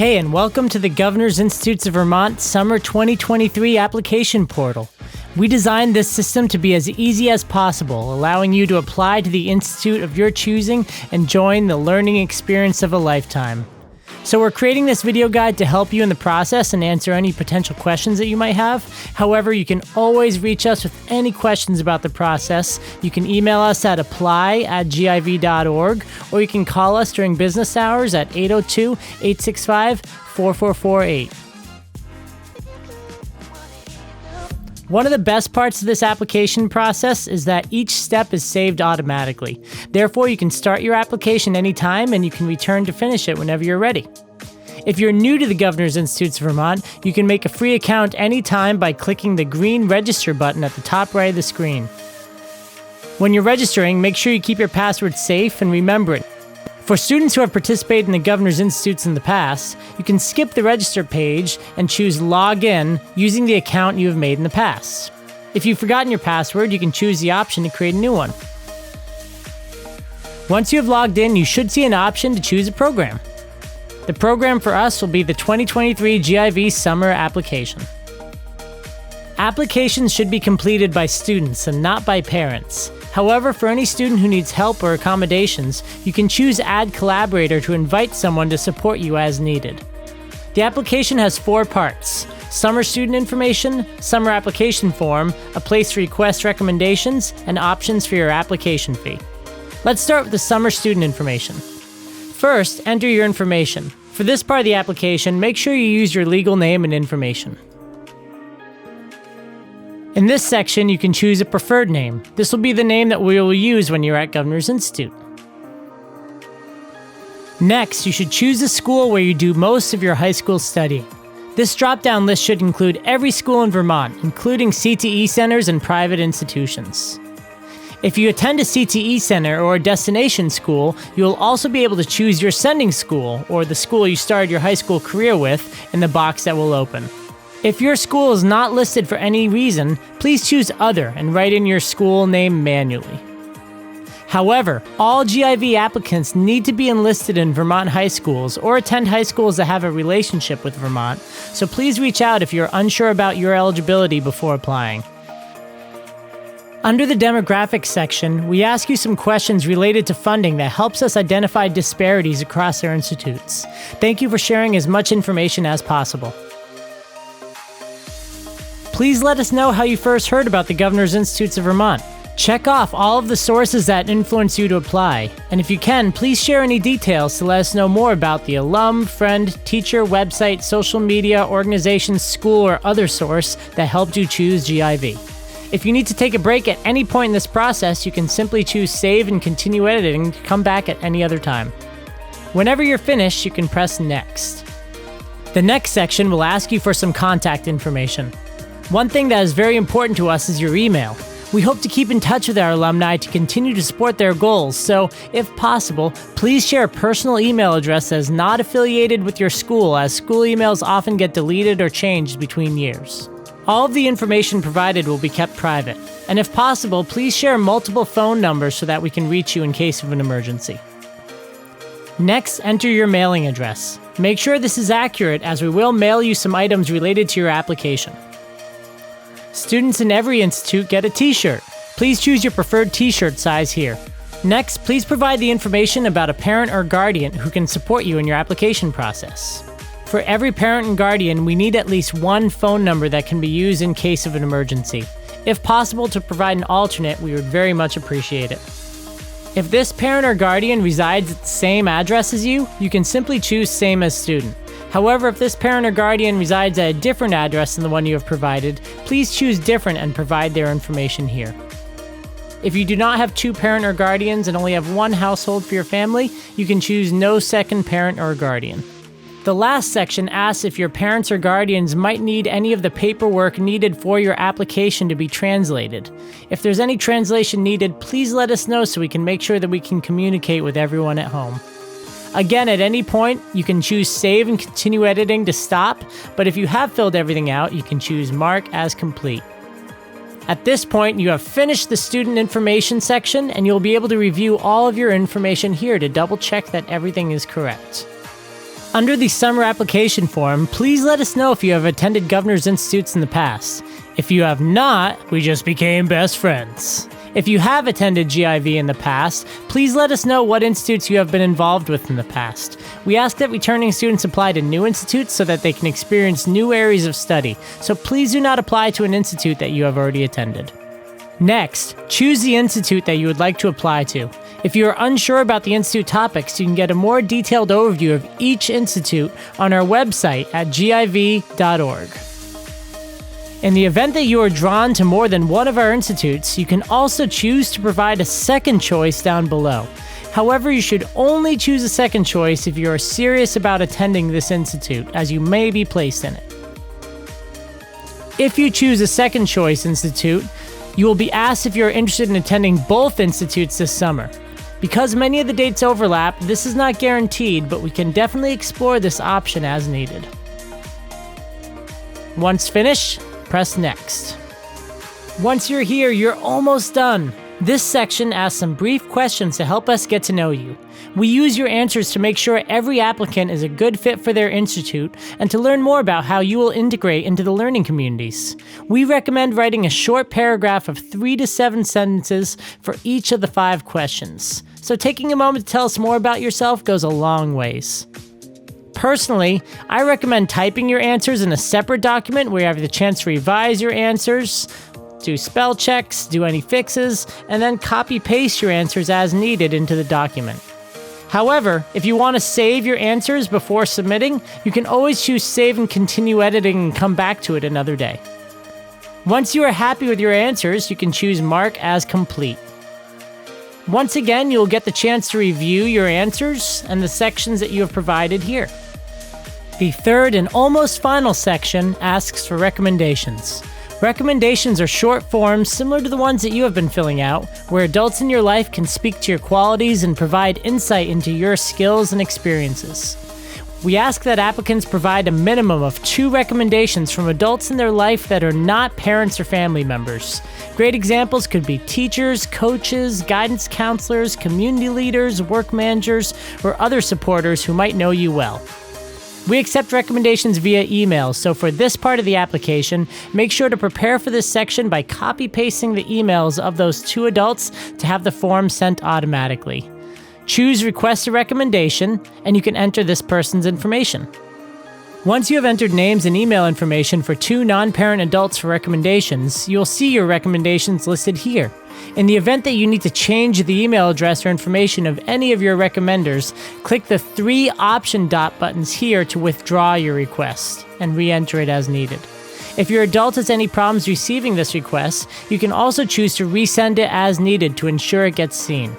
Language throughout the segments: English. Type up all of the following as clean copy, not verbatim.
Hey, and welcome to the Governor's Institutes of Vermont Summer 2023 application portal. We designed this system to be as easy as possible, allowing you to apply to the institute of your choosing and join the learning experience of a lifetime. So we're creating this video guide to help you in the process and answer any potential questions that you might have. However, you can always reach us with any questions about the process. You can email us at apply@giv.org, or you can call us during business hours at 802-865-4448. One of the best parts of this application process is that each step is saved automatically. Therefore, you can start your application anytime and you can return to finish it whenever you're ready. If you're new to the Governor's Institutes of Vermont, you can make a free account anytime by clicking the green register button at the top right of the screen. When you're registering, make sure you keep your password safe and remember it. For students who have participated in the Governor's Institutes in the past, you can skip the register page and choose Log In using the account you have made in the past. If you've forgotten your password, you can choose the option to create a new one. Once you have logged in, you should see an option to choose a program. The program for us will be the 2023 GIV Summer Application. Applications should be completed by students and not by parents. However, for any student who needs help or accommodations, you can choose Add Collaborator to invite someone to support you as needed. The application has 4 parts: summer student information, summer application form, a place to request recommendations, and options for your application fee. Let's start with the summer student information. First, enter your information. For this part of the application, make sure you use your legal name and information. In this section, you can choose a preferred name. This will be the name that we will use when you're at Governor's Institute. Next, you should choose a school where you do most of your high school studying. This drop-down list should include every school in Vermont, including CTE centers and private institutions. If you attend a CTE center or a destination school, you will also be able to choose your sending school, or the school you started your high school career with, in the box that will open. If your school is not listed for any reason, please choose Other and write in your school name manually. However, all GIV applicants need to be enlisted in Vermont high schools or attend high schools that have a relationship with Vermont, so please reach out if you're unsure about your eligibility before applying. Under the demographics section, we ask you some questions related to funding that helps us identify disparities across our institutes. Thank you for sharing as much information as possible. Please let us know how you first heard about the Governor's Institutes of Vermont. Check off all of the sources that influence you to apply. And if you can, please share any details to let us know more about the alum, friend, teacher, website, social media, organization, school, or other source that helped you choose GIV. If you need to take a break at any point in this process, you can simply choose Save and continue editing to come back at any other time. Whenever you're finished, you can press Next. The next section will ask you for some contact information. One thing that is very important to us is your email. We hope to keep in touch with our alumni to continue to support their goals, so if possible, please share a personal email address that is not affiliated with your school, as school emails often get deleted or changed between years. All of the information provided will be kept private, and if possible, please share multiple phone numbers so that we can reach you in case of an emergency. Next, enter your mailing address. Make sure this is accurate, as we will mail you some items related to your application. Students in every institute get a t-shirt. Please choose your preferred t-shirt size here. Next, please provide the information about a parent or guardian who can support you in your application process. For every parent and guardian, we need at least one phone number that can be used in case of an emergency. If possible to provide an alternate, we would very much appreciate it. If this parent or guardian resides at the same address as you, you can simply choose Same as Student. However, if this parent or guardian resides at a different address than the one you have provided, please choose Different and provide their information here. If you do not have 2 parent or guardians and only have 1 household for your family, you can choose No Second Parent or Guardian. The last section asks if your parents or guardians might need any of the paperwork needed for your application to be translated. If there's any translation needed, please let us know so we can make sure that we can communicate with everyone at home. Again, at any point, you can choose Save and continue editing to stop, but if you have filled everything out, you can choose Mark as complete. At this point, you have finished the student information section, and you'll be able to review all of your information here to double check that everything is correct. Under the summer application form, please let us know if you have attended Governor's Institutes in the past. If you have not, we just became best friends. If you have attended GIV in the past, please let us know what institutes you have been involved with in the past. We ask that returning students apply to new institutes so that they can experience new areas of study, so please do not apply to an institute that you have already attended. Next, choose the institute that you would like to apply to. If you are unsure about the institute topics, you can get a more detailed overview of each institute on our website at giv.org. In the event that you are drawn to more than one of our institutes, you can also choose to provide a second choice down below. However, you should only choose a second choice if you are serious about attending this institute, as you may be placed in it. If you choose a second choice institute, you will be asked if you are interested in attending both institutes this summer. Because many of the dates overlap, this is not guaranteed, but we can definitely explore this option as needed. Once finished, press Next. Once you're here, you're almost done. This section asks some brief questions to help us get to know you. We use your answers to make sure every applicant is a good fit for their institute and to learn more about how you will integrate into the learning communities. We recommend writing a short paragraph of 3 to 7 sentences for each of the 5 questions. So taking a moment to tell us more about yourself goes a long ways. Personally, I recommend typing your answers in a separate document where you have the chance to revise your answers, do spell checks, do any fixes, and then copy-paste your answers as needed into the document. However, if you want to save your answers before submitting, you can always choose Save and Continue Editing and come back to it another day. Once you are happy with your answers, you can choose Mark as Complete. Once again, you will get the chance to review your answers and the sections that you have provided here. The third and almost final section asks for recommendations. Recommendations are short forms similar to the ones that you have been filling out, where adults in your life can speak to your qualities and provide insight into your skills and experiences. We ask that applicants provide a minimum of 2 recommendations from adults in their life that are not parents or family members. Great examples could be teachers, coaches, guidance counselors, community leaders, work managers, or other supporters who might know you well. We accept recommendations via email, so for this part of the application, make sure to prepare for this section by copy-pasting the emails of those 2 adults to have the form sent automatically. Choose Request a Recommendation, and you can enter this person's information. Once you have entered names and email information for 2 non-parent adults for recommendations, you'll see your recommendations listed here. In the event that you need to change the email address or information of any of your recommenders, click the 3 option dot buttons here to withdraw your request and re-enter it as needed. If your adult has any problems receiving this request, you can also choose to resend it as needed to ensure it gets seen.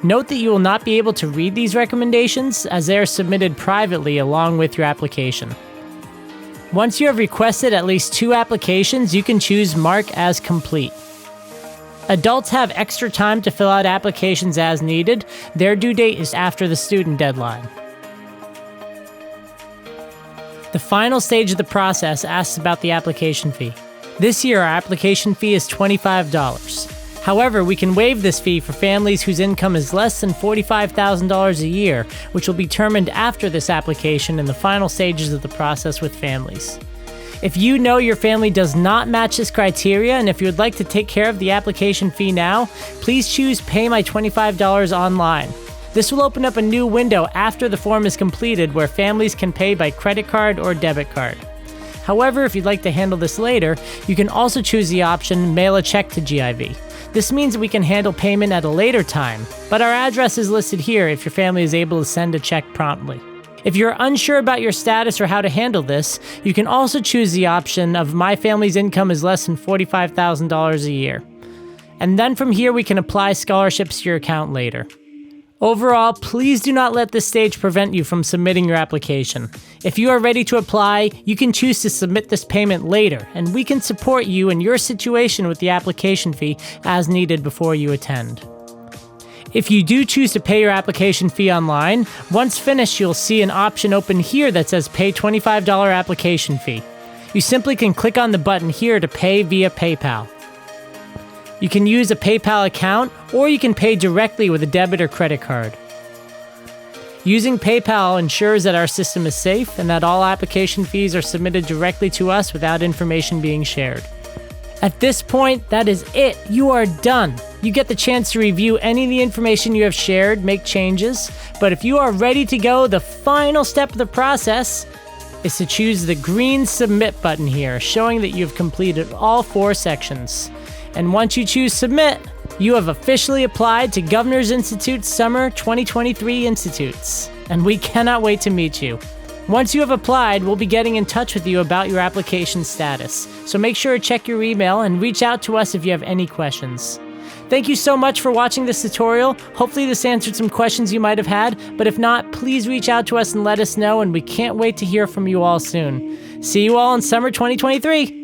Note that you will not be able to read these recommendations as they are submitted privately along with your application. Once you have requested at least 2 applications, you can choose Mark as Complete. Adults have extra time to fill out applications as needed. Their due date is after the student deadline. The final stage of the process asks about the application fee. This year, our application fee is $25. However, we can waive this fee for families whose income is less than $45,000 a year, which will be determined after this application in the final stages of the process with families. If you know your family does not match this criteria, and if you would like to take care of the application fee now, please choose Pay My $25 online. This will open up a new window after the form is completed where families can pay by credit card or debit card. However, if you'd like to handle this later, you can also choose the option Mail a Check to GIV. This means that we can handle payment at a later time, but our address is listed here if your family is able to send a check promptly. If you're unsure about your status or how to handle this, you can also choose the option of My Family's Income is Less than $45,000 a year. And then from here, we can apply scholarships to your account later. Overall, please do not let this stage prevent you from submitting your application. If you are ready to apply, you can choose to submit this payment later, and we can support you in your situation with the application fee as needed before you attend. If you do choose to pay your application fee online, once finished, you'll see an option open here that says Pay $25 application fee. You simply can click on the button here to pay via PayPal. You can use a PayPal account, or you can pay directly with a debit or credit card. Using PayPal ensures that our system is safe and that all application fees are submitted directly to us without information being shared. At this point, that is it. You are done. You get the chance to review any of the information you have shared, make changes, but if you are ready to go, the final step of the process is to choose the green Submit button here, showing that you have completed all 4 sections. And once you choose Submit, you have officially applied to Governor's Institute's Summer 2023 Institutes, and we cannot wait to meet you. Once you have applied, we'll be getting in touch with you about your application status, so make sure to check your email and reach out to us if you have any questions. Thank you so much for watching this tutorial. Hopefully this answered some questions you might have had, but if not, please reach out to us and let us know, and we can't wait to hear from you all soon. See you all in Summer 2023!